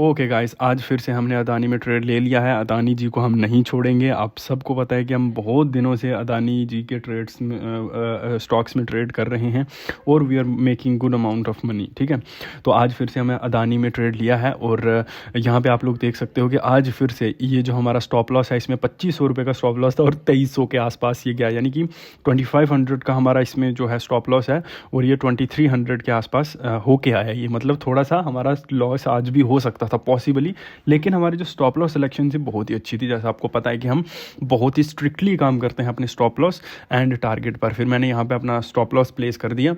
Okay guys, आज फिर से हमने अदानी में ट्रेड ले लिया है। अदानी जी को हम नहीं छोड़ेंगे। आप सबको पता है कि हम बहुत दिनों से अदानी जी के ट्रेड्स में स्टॉक्स में ट्रेड कर रहे हैं और we are making good amount of money. ठीक है, तो आज फिर से हमें अदानी में ट्रेड लिया है और यहाँ पे आप लोग देख सकते हो कि आज फिर से ये जो हमारा स्टॉप लॉस है, इसमें 2500 रुपये का स्टॉप लॉस था और 2300 के आसपास ये गया, यानी कि 2500 का हमारा इसमें जो है स्टॉप लॉस है और ये 2300 के आसपास होके आया। ये मतलब थोड़ा सा हमारा लॉस आज भी हो सकता था पॉसिबली, लेकिन हमारी जो स्टॉप लॉस सिलेक्शन थी बहुत ही अच्छी थी। जैसा आपको पता है कि हम बहुत ही स्ट्रिक्टली काम करते हैं अपने स्टॉप लॉस एंड टारगेट पर। फिर मैंने यहाँ पे अपना स्टॉप लॉस प्लेस कर दिया,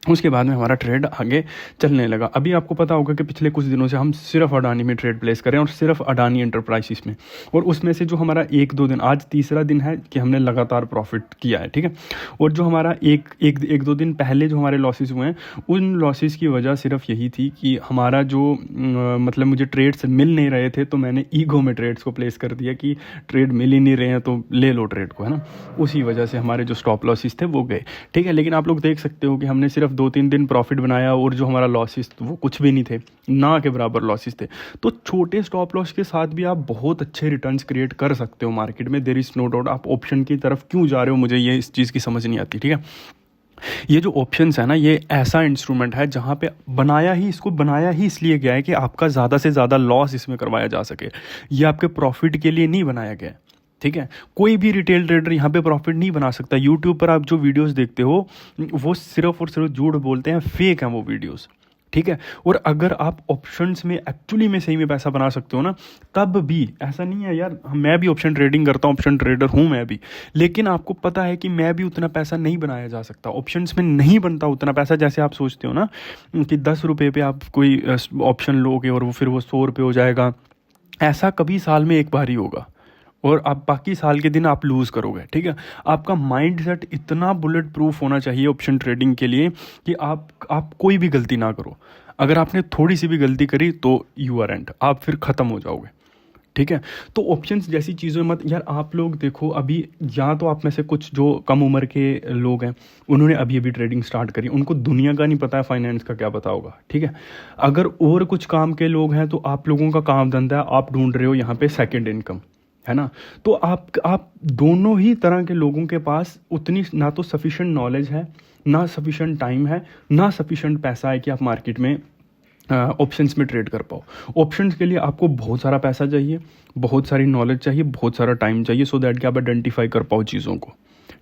उसके बाद में हमारा ट्रेड आगे चलने लगा। अभी आपको पता होगा कि पिछले कुछ दिनों से हम सिर्फ अडानी में ट्रेड प्लेस करें और सिर्फ अडानी एंटरप्राइजेस में, और उसमें से जो हमारा एक दो दिन, आज तीसरा दिन है कि हमने लगातार प्रॉफिट किया है। ठीक है, और जो हमारा एक दो दिन पहले जो हमारे लॉसेस हुए हैं, उन लॉसेस की वजह सिर्फ यही थी कि हमारा जो मतलब मुझे ट्रेड्स मिल नहीं रहे थे, तो मैंने ईगो में ट्रेड्स को प्लेस कर दिया कि ट्रेड मिल ही नहीं रहे हैं तो ले लो ट्रेड को, है ना। उसी वजह से हमारे जो स्टॉप लॉसेस थे वो गए। ठीक है, लेकिन आप लोग देख सकते हो कि हमने सिर्फ 2-3 दिन प्रॉफिट बनाया और जो हमारा लॉसेस वो कुछ भी नहीं थे, ना के बराबर लॉसेस थे। तो छोटे स्टॉप लॉस के साथ भी आप बहुत अच्छे रिटर्न्स क्रिएट कर सकते हो मार्केट में, देयर इज़ नो डाउट। आप ऑप्शन की तरफ क्यों जा रहे हो, मुझे ये इस चीज़ की समझ नहीं आती। ठीक है, ये जो ऑप्शंस है ना, ये ऐसा इंस्ट्रूमेंट है जहाँ पे इसको बनाया ही इसलिए गया है कि आपका ज़्यादा से ज़्यादा लॉस इसमें करवाया जा सके। ये आपके प्रॉफिट के लिए नहीं बनाया गया है। ठीक है, कोई भी रिटेल ट्रेडर यहाँ पे प्रॉफिट नहीं बना सकता। यूट्यूब पर आप जो वीडियोस देखते हो वो सिर्फ और सिर्फ झूठ बोलते हैं, फेक हैं वो वीडियोस। ठीक है, और अगर आप ऑप्शंस में एक्चुअली में सही में पैसा बना सकते हो ना, तब भी ऐसा नहीं है यार, मैं भी ऑप्शन ट्रेडिंग करता हूँ, ऑप्शन ट्रेडर हूँ मैं भी, लेकिन आपको पता है कि मैं भी उतना पैसा नहीं बनाया जा सकता। ऑप्शंस में नहीं बनता उतना पैसा जैसे आप सोचते हो ना कि 10 रुपये पे आप कोई ऑप्शन लोगे और वो फिर वो 100 रुपये हो जाएगा। ऐसा कभी साल में एक बार ही होगा और आप बाकी साल के दिन आप लूज़ करोगे। ठीक है, आपका माइंड सेट इतना बुलेट प्रूफ होना चाहिए ऑप्शन ट्रेडिंग के लिए कि आप कोई भी गलती ना करो। अगर आपने थोड़ी सी भी गलती करी तो यू आर एंड, आप फिर ख़त्म हो जाओगे। ठीक है, तो ऑप्शंस जैसी चीज़ों में मत यार। आप लोग देखो, अभी या तो आप में से कुछ जो कम उम्र के लोग हैं, उन्होंने अभी अभी ट्रेडिंग स्टार्ट करी, उनको दुनिया का नहीं पता है, फाइनेंस का क्या पता होगा। ठीक है, अगर और कुछ काम के लोग हैं तो आप लोगों का काम धंधा है, आप ढूंढ रहे हो यहाँ पे सेकेंड इनकम, है ना। तो आप दोनों ही तरह के लोगों के पास उतनी ना तो सफिशेंट नॉलेज है, ना सफिशेंट टाइम है, ना सफिशेंट पैसा है कि आप मार्केट में ऑप्शंस में ट्रेड कर पाओ। ऑप्शंस के लिए आपको बहुत सारा पैसा चाहिए, बहुत सारी नॉलेज चाहिए, बहुत सारा टाइम चाहिए, सो दैट कि आप आइडेंटिफाई कर पाओ चीज़ों को।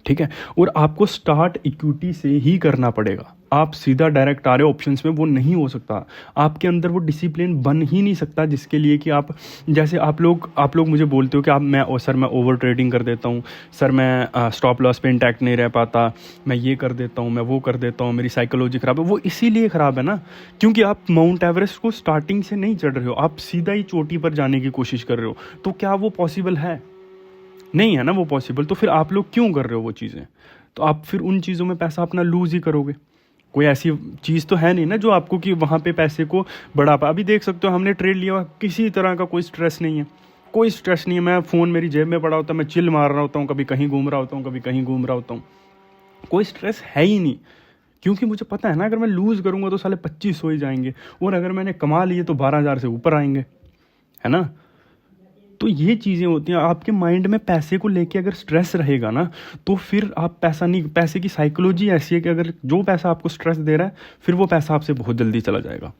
ठीक है, और आपको स्टार्ट इक्विटी से ही करना पड़ेगा। आप सीधा डायरेक्ट आ रहे हो ऑप्शंस में, वो नहीं हो सकता। आपके अंदर वो डिसिप्लिन बन ही नहीं सकता जिसके लिए कि आप, जैसे आप लोग मुझे बोलते हो कि सर मैं ओवर ट्रेडिंग कर देता हूँ, सर मैं स्टॉप लॉस पे इंटैक्ट नहीं रह पाता, मैं ये कर देता हूँ, मैं वो कर देता हूँ, मेरी साइकोलॉजी ख़राब है। वो इसीलिए ख़राब है ना क्योंकि आप माउंट एवरेस्ट को स्टार्टिंग से नहीं चढ़ रहे हो, आप सीधा ही चोटी पर जाने की कोशिश कर रहे हो। तो क्या वो पॉसिबल है? नहीं है ना वो पॉसिबल। तो फिर आप लोग क्यों कर रहे हो वो चीज़ें? तो आप फिर उन चीज़ों में पैसा अपना लूज़ ही करोगे। कोई ऐसी चीज़ तो है नहीं ना जो आपको कि वहाँ पे पैसे को बढ़ा पा। अभी देख सकते हो हमने ट्रेड लिया, किसी तरह का कोई स्ट्रेस नहीं है, कोई स्ट्रेस नहीं है। मैं फ़ोन मेरी जेब में पड़ा होता है, मैं चिल मार रहा होता हूँ, कभी कहीं घूम रहा होता हूँ, कभी कहीं घूम रहा होता हूँ, कोई स्ट्रेस है ही नहीं। क्योंकि मुझे पता है ना, अगर मैं लूज़ करूँगा तो साले 25 हो ही जाएंगे, और अगर मैंने कमा लिए तो 12,000 से ऊपर आएंगे, है ना। तो ये चीज़ें होती हैं आपके माइंड में। पैसे को लेके अगर स्ट्रेस रहेगा ना, तो फिर आप पैसे की साइकोलॉजी ऐसी है कि अगर जो पैसा आपको स्ट्रेस दे रहा है, फिर वो पैसा आपसे बहुत जल्दी चला जाएगा।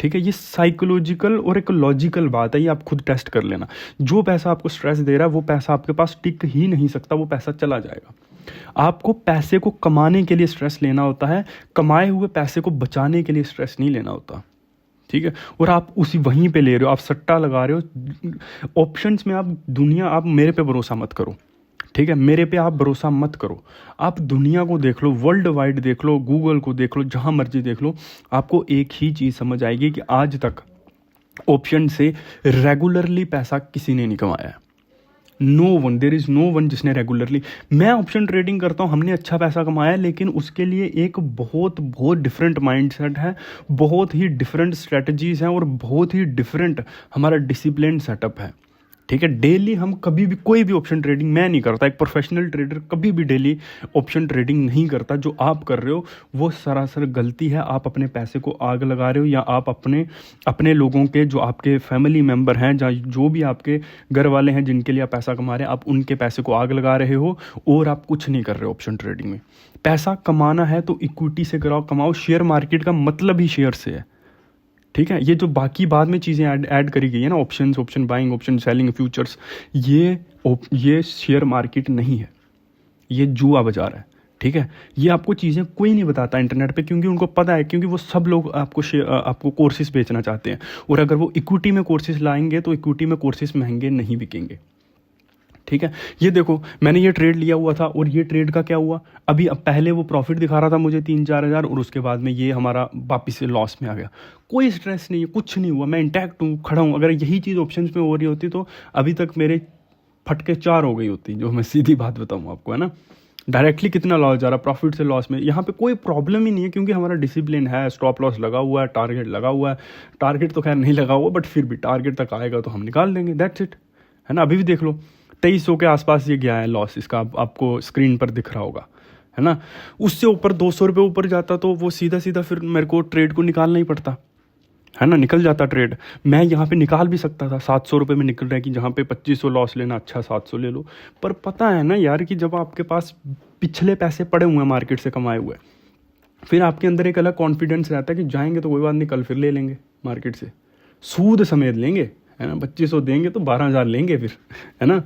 ठीक है, ये साइकोलॉजिकल और एक लॉजिकल बात है, ये आप खुद टेस्ट कर लेना। जो पैसा आपको स्ट्रेस दे रहा है वो पैसा आपके पास टिक ही नहीं सकता, वो पैसा चला जाएगा। आपको पैसे को कमाने के लिए स्ट्रेस लेना होता है, कमाए हुए पैसे को बचाने के लिए स्ट्रेस नहीं लेना होता। ठीक है, और आप उसी वहीं पे ले रहे हो, आप सट्टा लगा रहे हो ऑप्शंस में। आप मेरे पे भरोसा मत करो। ठीक है, मेरे पे आप भरोसा मत करो। आप दुनिया को देख लो, वर्ल्ड वाइड देख लो, गूगल को देख लो, जहाँ मर्जी देख लो, आपको एक ही चीज़ समझ आएगी कि आज तक ऑप्शन से रेगुलरली पैसा किसी ने नहीं कमाया है। No one, there is no one जिसने रेगुलरली। मैं ऑप्शन ट्रेडिंग करता हूँ, हमने अच्छा पैसा कमाया है, लेकिन उसके लिए एक बहुत बहुत डिफरेंट माइंडसेट है, बहुत ही डिफरेंट स्ट्रेटजीज़ हैं और बहुत ही डिफरेंट हमारा डिसिप्लिन सेटअप है। ठीक है। डेली हम कभी भी कोई भी ऑप्शन ट्रेडिंग मैं नहीं करता, एक प्रोफेशनल ट्रेडर कभी भी डेली ऑप्शन ट्रेडिंग नहीं करता। जो आप कर रहे हो वो सरासर गलती है। आप अपने पैसे को आग लगा रहे हो, या आप अपने लोगों के, जो आपके फैमिली मेम्बर हैं, जो भी आपके घर वाले हैं जिनके लिए आप पैसा कमा रहे हैं, आप उनके पैसे को आग लगा रहे हो और आप कुछ नहीं कर रहे हो ऑप्शन ट्रेडिंग में। पैसा कमाना है तो इक्विटी से कमाओ। शेयर मार्केट का मतलब ही शेयर से है, ठीक है। ये जो बाकी बाद में चीज़ें ऐड करी गई है ना, option buying, option selling, futures, ये शेयर मार्केट नहीं है, ये जुआ बाजार है, ठीक है। ये आपको चीज़ें कोई नहीं बताता इंटरनेट पे, क्योंकि उनको पता है, क्योंकि वो सब लोग आपको कोर्सेज बेचना चाहते हैं। और अगर वो इक्विटी में कोर्सेज लाएंगे तो इक्विटी में कोर्सेज महंगे नहीं बिकेंगे, ठीक है। ये देखो, मैंने ये ट्रेड लिया हुआ था और ये ट्रेड का क्या हुआ, अब पहले वो प्रॉफिट दिखा रहा था मुझे 3-4 हज़ार, और उसके बाद में ये हमारा वापिस से लॉस में आ गया। कोई स्ट्रेस नहीं है, कुछ नहीं हुआ, मैं इंटैक्ट हूँ, खड़ा हूँ। अगर यही चीज़ ऑप्शंस में हो रही होती तो अभी तक मेरे फटके 4 हो गई होती, जो मैं सीधी बात बताऊँ आपको, है ना। डायरेक्टली कितना लॉस जा रहा, प्रॉफिट से लॉस में। यहाँ पे कोई प्रॉब्लम ही नहीं है, क्योंकि हमारा डिसिप्लिन है, स्टॉप लॉस लगा हुआ है, टारगेट लगा हुआ है। टारगेट तो खैर नहीं लगा हुआ, बट फिर भी टारगेट तक आएगा तो हम निकाल देंगे, दैट्स इट, है ना। अभी भी देख लो 2300 के आसपास ये गया है लॉस इसका, आपको स्क्रीन पर दिख रहा होगा, है ना। उससे ऊपर 200 रुपये ऊपर जाता तो वो सीधा सीधा फिर मेरे को ट्रेड को निकालना ही पड़ता, है ना। निकल जाता ट्रेड, मैं यहाँ पे निकाल भी सकता था। 700 रुपये में निकल रहा है कि जहाँ पे 2500 लॉस लेना, अच्छा 700 ले लो। पर पता है ना यार कि जब आपके पास पिछले पैसे पड़े हुए हैं मार्केट से कमाए हुए, फिर आपके अंदर एक अलग कॉन्फिडेंस रहता है कि जाएंगे तो कोई बात नहीं, कल फिर ले लेंगे मार्केट से, सूद समेत लेंगे, है ना। 2500 देंगे तो 12,000 लेंगे फिर, है ना।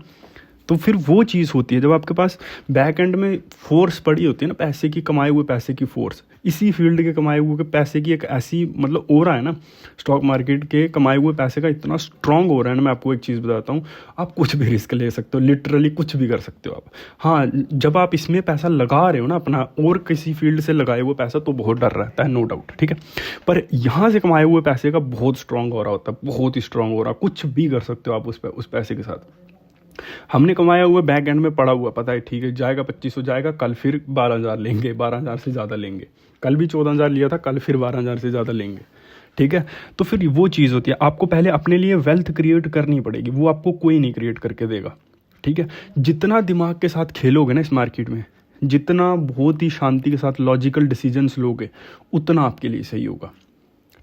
तो फिर वो चीज़ होती है जब आपके पास बैक एंड में फोर्स पड़ी होती है ना, पैसे की, कमाए हुए पैसे की फोर्स, इसी फील्ड के कमाए हुए पैसे की एक ऐसी मतलब हो रहा है ना, स्टॉक मार्केट के कमाए हुए पैसे का इतना स्ट्रांग हो रहा है ना। मैं आपको एक चीज़ बताता हूँ, आप कुछ भी रिस्क ले सकते हो, लिटरली कुछ भी कर सकते हो आप। हाँ, जब आप इसमें पैसा लगा रहे हो ना अपना, और किसी फील्ड से लगाए हुए पैसा, तो बहुत डर रहता है, नो डाउट, ठीक है। पर यहाँ से कमाए हुए पैसे का बहुत स्ट्रांग हो रहा होता है, बहुत ही स्ट्रांग हो रहा है। कुछ भी कर सकते हो आप उस पैसे के साथ। हमने कमाया हुआ बैक एंड में पड़ा हुआ, पता है, ठीक है, जाएगा 2500 जाएगा, कल फिर 12,000 लेंगे, 12,000 से ज़्यादा लेंगे। कल भी 14,000 लिया था, कल फिर 12,000 से ज़्यादा लेंगे, ठीक है। तो फिर वो चीज़ होती है, आपको पहले अपने लिए वेल्थ क्रिएट करनी पड़ेगी, वो आपको कोई नहीं क्रिएट करके देगा, ठीक है। जितना दिमाग के साथ खेलोगे ना इस मार्केट में, जितना बहुत ही शांति के साथ लॉजिकल डिसीजंस लोगे, उतना आपके लिए सही होगा,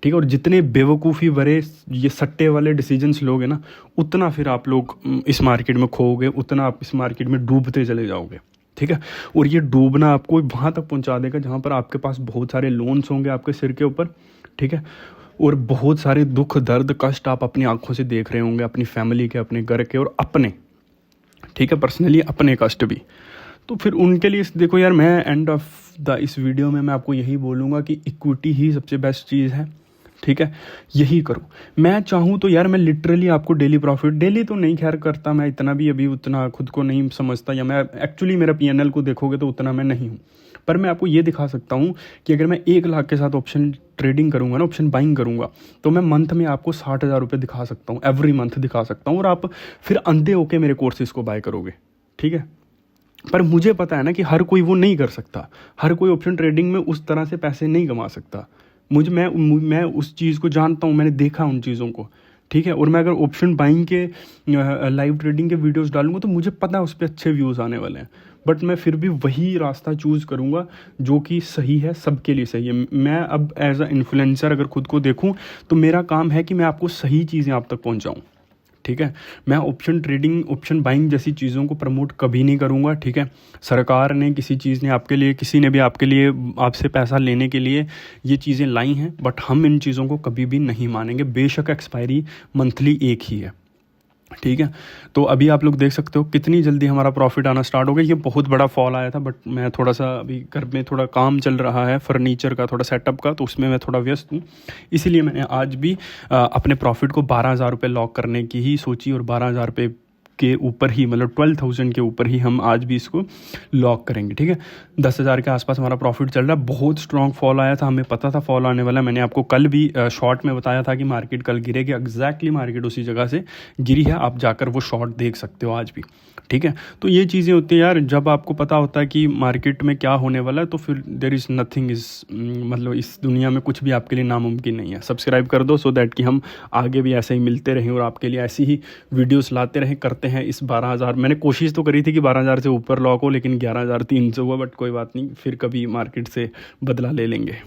ठीक है। और जितने बेवकूफ़ी भरे ये सट्टे वाले डिसीजंस लोगे ना, उतना फिर आप लोग इस मार्केट में खोओगे, उतना आप इस मार्केट में डूबते चले जाओगे, ठीक है। और ये डूबना आपको वहाँ तक पहुँचा देगा जहाँ पर आपके पास बहुत सारे लोन्स होंगे आपके सिर के ऊपर, ठीक है। और बहुत सारे दुख, दर्द, कष्ट आप अपनी आंखों से देख रहे होंगे, अपनी फैमिली के, अपने घर के, और अपने, ठीक है, पर्सनली अपने कष्ट भी। तो फिर उनके लिए देखो यार, मैं एंड ऑफ इस वीडियो में मैं आपको यही बोलूँगा कि इक्विटी ही सबसे बेस्ट चीज़ है, ठीक है। यही करो। मैं चाहूँ तो यार मैं लिटरली आपको डेली प्रॉफिट, डेली तो नहीं खैर करता मैं, इतना भी अभी उतना खुद को नहीं समझता, या मैं एक्चुअली मेरा PNL को देखोगे तो उतना मैं नहीं हूँ। पर मैं आपको ये दिखा सकता हूँ कि अगर मैं 1 लाख के साथ ऑप्शन ट्रेडिंग करूँगा ना, ऑप्शन बाइंग करूँगा, तो मैं मंथ में आपको 60,000 रुपये दिखा सकता हूँ, एवरी मंथ दिखा सकता हूँ। और आप फिर अंधे होके मेरे कोर्सेज़ को बाय करोगे, ठीक है। पर मुझे पता है ना कि हर कोई वो नहीं कर सकता, हर कोई ऑप्शन ट्रेडिंग में उस तरह से पैसे नहीं कमा सकता। मैं उस चीज़ को जानता हूँ, मैंने देखा उन चीज़ों को, ठीक है। और मैं अगर ऑप्शन बाइंग के लाइव ट्रेडिंग के वीडियोस डालूंगा तो मुझे पता है उस पर अच्छे व्यूज़ आने वाले हैं, बट मैं फिर भी वही रास्ता चूज़ करूँगा जो कि सही है, सबके लिए सही है। मैं अब एज अ इन्फ्लुएंसर अगर खुद को देखूँ तो मेरा काम है कि मैं आपको सही चीज़ें आप तक पहुँचाऊँ, ठीक है। मैं ऑप्शन ट्रेडिंग, ऑप्शन बाइंग जैसी चीज़ों को प्रमोट कभी नहीं करूँगा, ठीक है। सरकार ने, किसी चीज़ ने आपके लिए, किसी ने भी आपके लिए, आपसे पैसा लेने के लिए ये चीज़ें लाई हैं, बट हम इन चीज़ों को कभी भी नहीं मानेंगे, बेशक एक्सपायरी मंथली एक ही है, ठीक है। तो अभी आप लोग देख सकते हो कितनी जल्दी हमारा प्रॉफिट आना स्टार्ट हो गया। ये बहुत बड़ा फॉल आया था, बट मैं थोड़ा सा अभी घर में थोड़ा काम चल रहा है, फर्नीचर का थोड़ा सेटअप का, तो उसमें मैं थोड़ा व्यस्त हूँ, इसीलिए मैंने आज भी अपने प्रॉफिट को 12,000 रुपये लॉक करने की ही सोची, और 12,000 रुपये के ऊपर ही, मतलब 12,000 के ऊपर ही हम आज भी इसको लॉक करेंगे, ठीक है। 10,000 के आसपास हमारा प्रॉफिट चल रहा है। बहुत स्ट्रॉन्ग फॉल आया था, हमें पता था फॉल आने वाला। मैंने आपको कल भी शॉर्ट में बताया था कि मार्केट कल गिरेगी, एग्जैक्टली मार्केट उसी जगह से गिरी है। आप जाकर वो शॉर्ट देख सकते हो आज भी, ठीक है। तो ये चीज़ें होती हैं यार, जब आपको पता होता है कि मार्केट में क्या होने वाला है, तो फिर देयर इज़ नथिंग इज़, मतलब इस दुनिया में कुछ भी आपके लिए नामुमकिन नहीं है। सब्सक्राइब कर दो सो दैट कि हम आगे भी ऐसे ही मिलते रहें और आपके लिए ऐसी ही वीडियोस लाते रहें, करते हैं। इस 12,000 मैंने कोशिश तो करी थी कि 12,000 से ऊपर लॉक हो, लेकिन 11,300 हुआ, बट कोई बात नहीं, फिर कभी मार्केट से बदला ले लेंगे।